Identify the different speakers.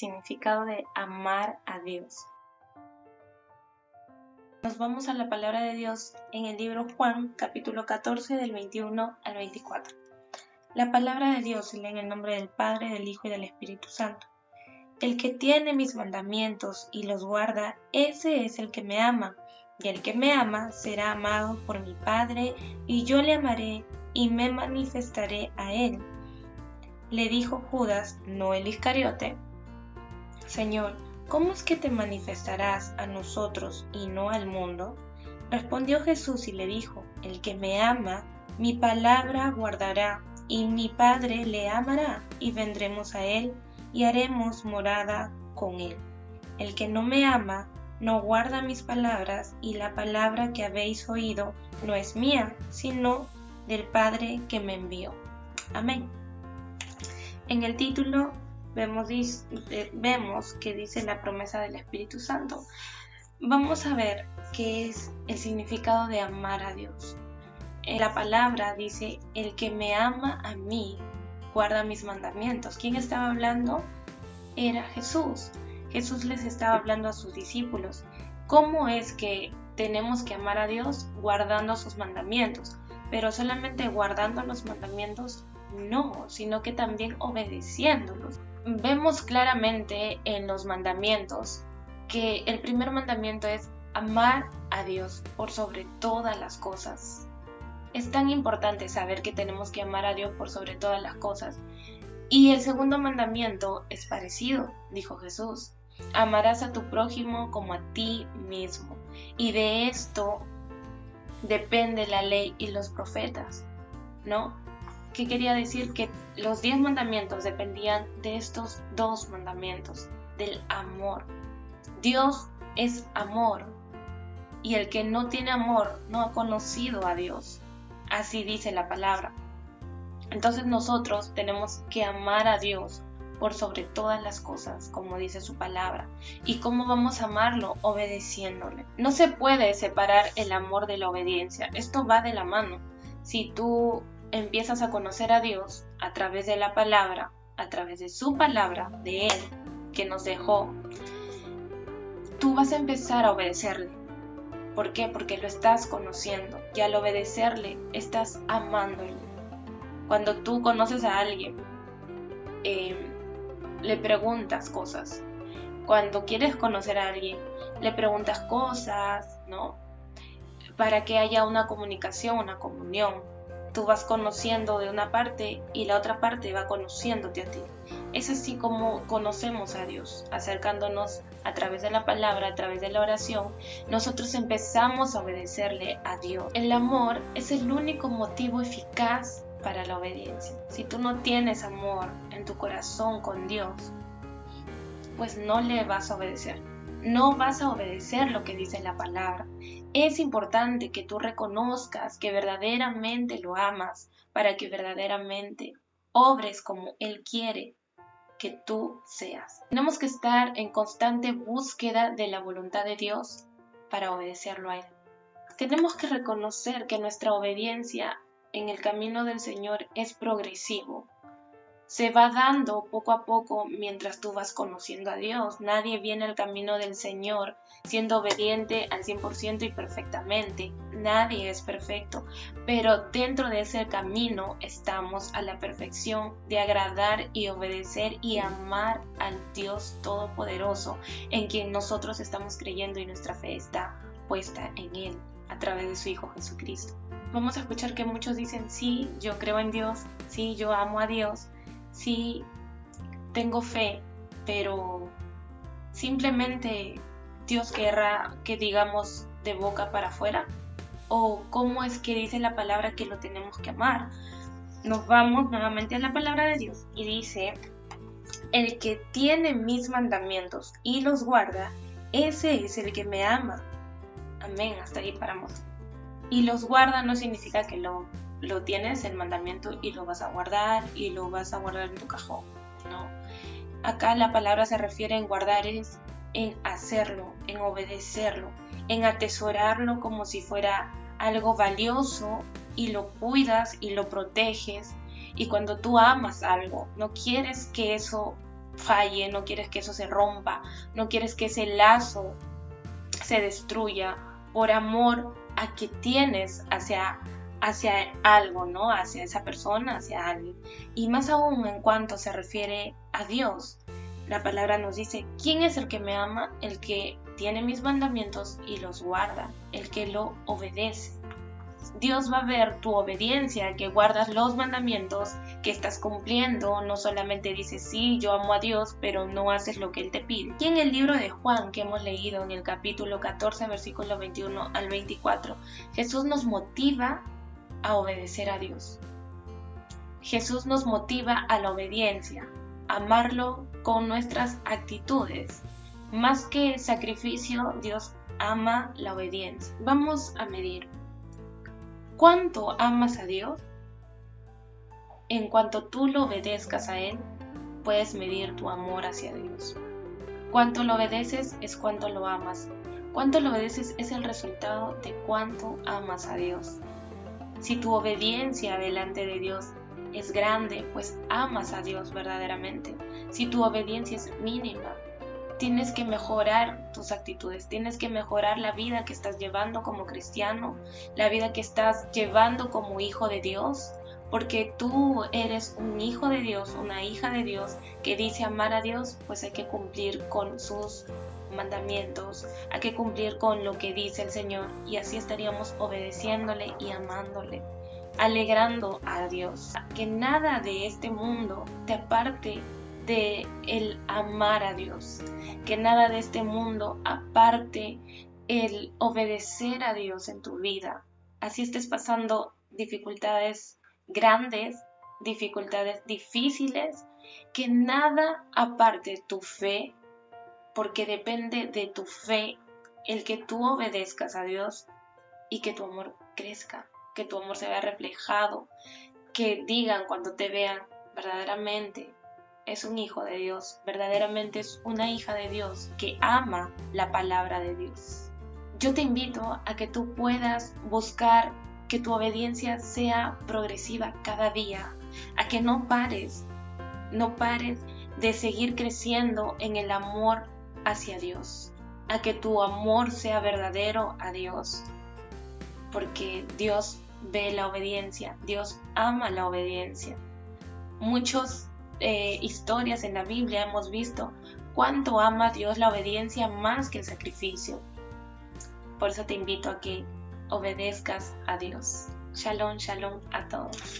Speaker 1: significado de amar a Dios. Nos vamos a la palabra de Dios en el libro Juan, capítulo 14, del 21 al 24. La palabra de Dios se lee en el nombre del Padre, del Hijo y del Espíritu Santo. El que tiene mis mandamientos y los guarda, ese es el que me ama. Y el que me ama será amado por mi Padre, y yo le amaré y me manifestaré a él. Le dijo Judas, no el Iscariote: Señor, ¿cómo es que te manifestarás a nosotros y no al mundo? Respondió Jesús y le dijo: El que me ama, mi palabra guardará, y mi Padre le amará, y vendremos a él, y haremos morada con él. El que no me ama, no guarda mis palabras, y la palabra que habéis oído no es mía, sino del Padre que me envió. Amén. En el título vemos que dice la promesa del Espíritu Santo. Vamos a ver qué es el significado de amar a Dios. La palabra dice: el que me ama a mí guarda mis mandamientos. ¿Quién estaba hablando? Era Jesús. Jesús les estaba hablando a sus discípulos. ¿Cómo es que tenemos que amar a Dios? Guardando sus mandamientos. Pero solamente guardando los mandamientos no, sino que también obedeciéndolos. Vemos claramente en los mandamientos que el primer mandamiento es amar a Dios por sobre todas las cosas. Es tan importante saber que tenemos que amar a Dios por sobre todas las cosas. Y el segundo mandamiento es parecido, dijo Jesús: amarás a tu prójimo como a ti mismo. Y de esto depende la ley y los profetas, ¿no? ¿Qué quería decir? Que los 10 mandamientos dependían de estos 2 mandamientos, del amor. Dios es amor, y el que no tiene amor no ha conocido a Dios. Así dice la palabra. Entonces nosotros tenemos que amar a Dios por sobre todas las cosas, como dice su palabra. ¿Y cómo vamos a amarlo? Obedeciéndole. No se puede separar el amor de la obediencia. Esto va de la mano. Si tú empiezas a conocer a Dios a través de la palabra, a través de su palabra, de Él, que nos dejó, tú vas a empezar a obedecerle. ¿Por qué? Porque lo estás conociendo, y al obedecerle estás amándole. Cuando tú conoces a alguien, le preguntas cosas. Cuando quieres conocer a alguien, le preguntas cosas, ¿no? Para que haya una comunicación, una comunión. Tú vas conociendo de una parte y la otra parte va conociéndote a ti. Es así como conocemos a Dios, acercándonos a través de la palabra, a través de la oración. Nosotros empezamos a obedecerle a Dios. El amor es el único motivo eficaz para la obediencia. Si tú no tienes amor en tu corazón con Dios, pues no le vas a obedecer. No vas a obedecer lo que dice la palabra. Es importante que tú reconozcas que verdaderamente lo amas, para que verdaderamente obres como Él quiere que tú seas. Tenemos que estar en constante búsqueda de la voluntad de Dios para obedecerlo a Él. Tenemos que reconocer que nuestra obediencia en el camino del Señor es progresivo. Se va dando poco a poco mientras tú vas conociendo a Dios. Nadie viene al camino del Señor siendo obediente al 100% y perfectamente. Nadie es perfecto, pero dentro de ese camino estamos a la perfección de agradar y obedecer y amar al Dios Todopoderoso, en quien nosotros estamos creyendo y nuestra fe está puesta en Él a través de su Hijo Jesucristo. Vamos a escuchar que muchos dicen: sí, yo creo en Dios, sí, yo amo a Dios, sí, tengo fe, pero simplemente Dios querrá que digamos de boca para afuera. ¿O cómo es que dice la palabra que lo tenemos que amar? Nos vamos nuevamente a la palabra de Dios y dice: el que tiene mis mandamientos y los guarda, ese es el que me ama. Amén, hasta ahí paramos. Y los guarda no significa que lo tienes el mandamiento y lo vas a guardar en tu cajón, no. Acá la palabra se refiere en guardar es en hacerlo, en obedecerlo, en atesorarlo como si fuera algo valioso, y lo cuidas y lo proteges. Y cuando tú amas algo, no quieres que eso falle, no quieres que eso se rompa, no quieres que ese lazo se destruya por amor a que tienes hacia algo, ¿no? Hacia esa persona, hacia alguien. Y más aún en cuanto se refiere a Dios. La palabra nos dice, ¿quién es el que me ama? El que tiene mis mandamientos y los guarda, el que lo obedece. Dios va a ver tu obediencia, que guardas los mandamientos, que estás cumpliendo, no solamente dices, sí, yo amo a Dios, pero no haces lo que Él te pide. Y en el libro de Juan que hemos leído en el capítulo 14, versículo 21 al 24, Jesús nos motiva a obedecer a Dios. Jesús nos motiva a la obediencia, a amarlo con nuestras actitudes. Más que el sacrificio, Dios ama la obediencia. Vamos a medir. ¿Cuánto amas a Dios? En cuanto tú lo obedezcas a Él, puedes medir tu amor hacia Dios. Cuánto lo obedeces es cuánto lo amas. Cuánto lo obedeces es el resultado de cuánto amas a Dios. Si tu obediencia delante de Dios es grande, pues amas a Dios verdaderamente. Si tu obediencia es mínima, tienes que mejorar tus actitudes, tienes que mejorar la vida que estás llevando como cristiano, la vida que estás llevando como hijo de Dios, porque tú eres un hijo de Dios, una hija de Dios que dice amar a Dios, pues hay que cumplir con sus mandamientos, hay que cumplir con lo que dice el Señor, y así estaríamos obedeciéndole y amándole, alegrando a Dios. Que nada de este mundo te aparte de el amar a Dios, que nada de este mundo aparte el obedecer a Dios en tu vida. Así estés pasando dificultades grandes, dificultades difíciles, que nada aparte tu fe, porque depende de tu fe el que tú obedezcas a Dios y que tu amor crezca, que tu amor se vea reflejado, que digan cuando te vean verdaderamente es un hijo de Dios, verdaderamente es una hija de Dios que ama la palabra de Dios. Yo te invito a que tú puedas buscar que tu obediencia sea progresiva cada día, a que no pares de seguir creciendo en el amor hacia Dios, a que tu amor sea verdadero a Dios, porque Dios ve la obediencia, Dios ama la obediencia. Muchas historias en la Biblia hemos visto cuánto ama Dios la obediencia más que el sacrificio. Por eso te invito a que obedezcas a Dios. Shalom, shalom a todos.